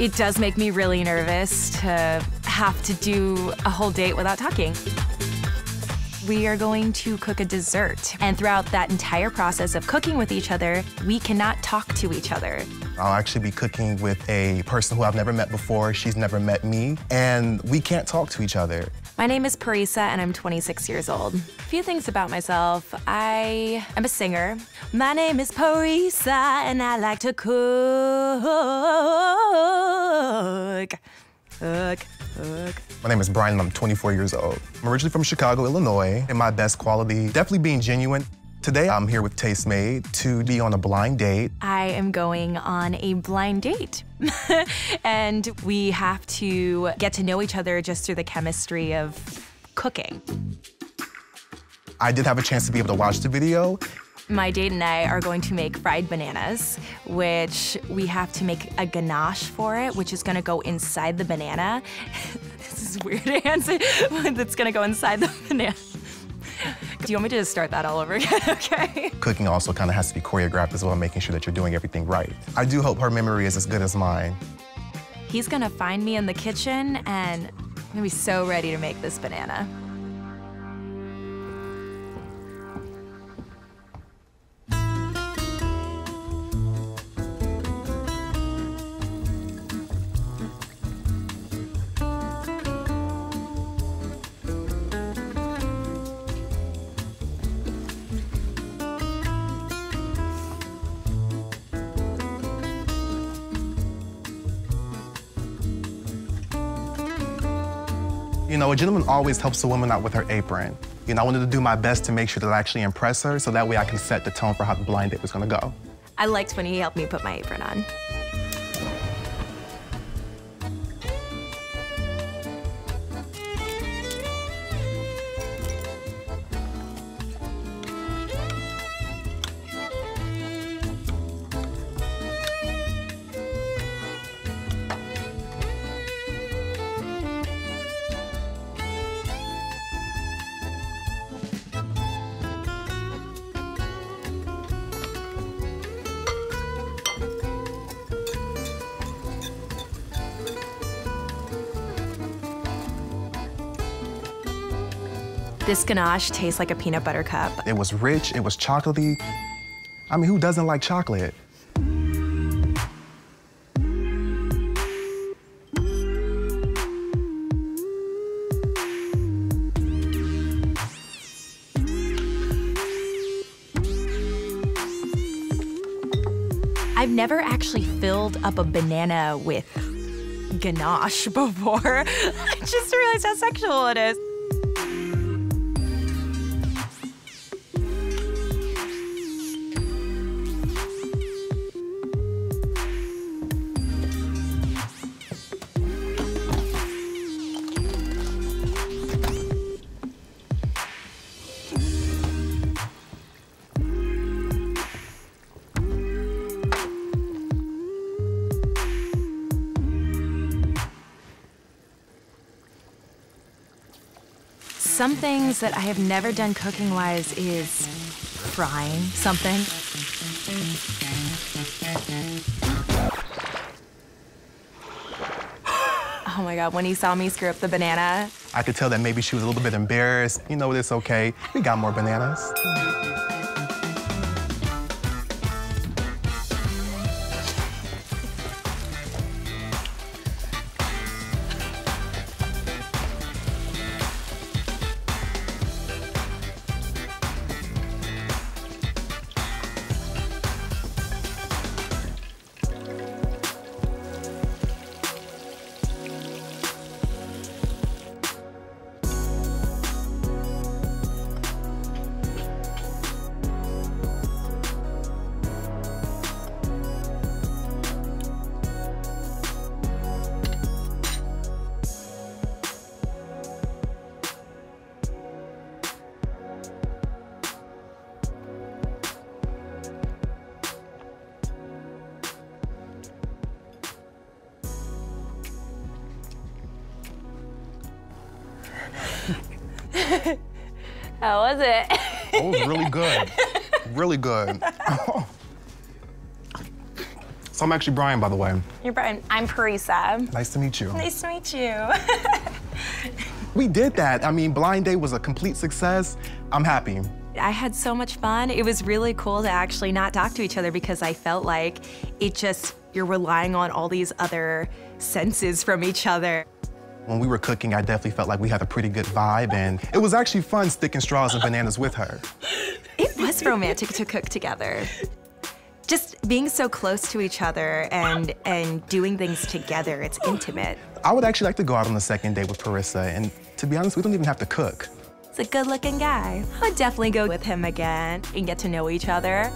It does make me really nervous to have to do a whole date without talking. We are going to cook a dessert, and throughout that entire process of cooking with each other, we cannot talk to each other. I'll actually be cooking with a person who I've never met before. She's never met me, and we can't talk to each other. My name is Parisa, and I'm 26 years old. A few things about myself. I am a singer. My name is Parisa, and I like to cook. My name is Brian, and I'm 24 years old. I'm originally from Chicago, Illinois, and my best quality, definitely being genuine. Today, I'm here with Tastemade to be on a blind date. I am going on a blind date. And we have to get to know each other just through the chemistry of cooking. I did have a chance to be able to watch the video. My date and I are going to make fried bananas, which we have to make a ganache for it, which is gonna go inside the banana. This is weird to answer, but it's gonna go inside the banana. Do you want me to just start that all over again? Okay. Cooking also kind of has to be choreographed as well, making sure that you're doing everything right. I do hope her memory is as good as mine. He's gonna find me in the kitchen, and I'm gonna be so ready to make this banana. You know, a gentleman always helps a woman out with her apron. You know, I wanted to do my best to make sure that I actually impress her, so that way I can set the tone for how the blind date was gonna go. I liked when he helped me put my apron on. This ganache tastes like a peanut butter cup. It was rich, it was chocolatey. I mean, who doesn't like chocolate? I've never actually filled up a banana with ganache before. I just realized how sexual it is. Some things that I have never done cooking-wise is frying something. Oh my God, when he saw me screw up the banana. I could tell that maybe she was a little bit embarrassed. You know, it's okay. We got more bananas. How was it? It was really good. Really good. So I'm actually Brian, by the way. You're Brian. I'm Parisa. Nice to meet you. Nice to meet you. We did that. I mean, blind date was a complete success. I'm happy. I had so much fun. It was really cool to actually not talk to each other because I felt like you're relying on all these other senses from each other. When we were cooking, I definitely felt like we had a pretty good vibe, and it was actually fun sticking straws and bananas with her. It was romantic to cook together. Just being so close to each other and doing things together, it's intimate. I would actually like to go out on the second date with Parisa, and to be honest, we don't even have to cook. He's a good-looking guy. I would definitely go with him again and get to know each other.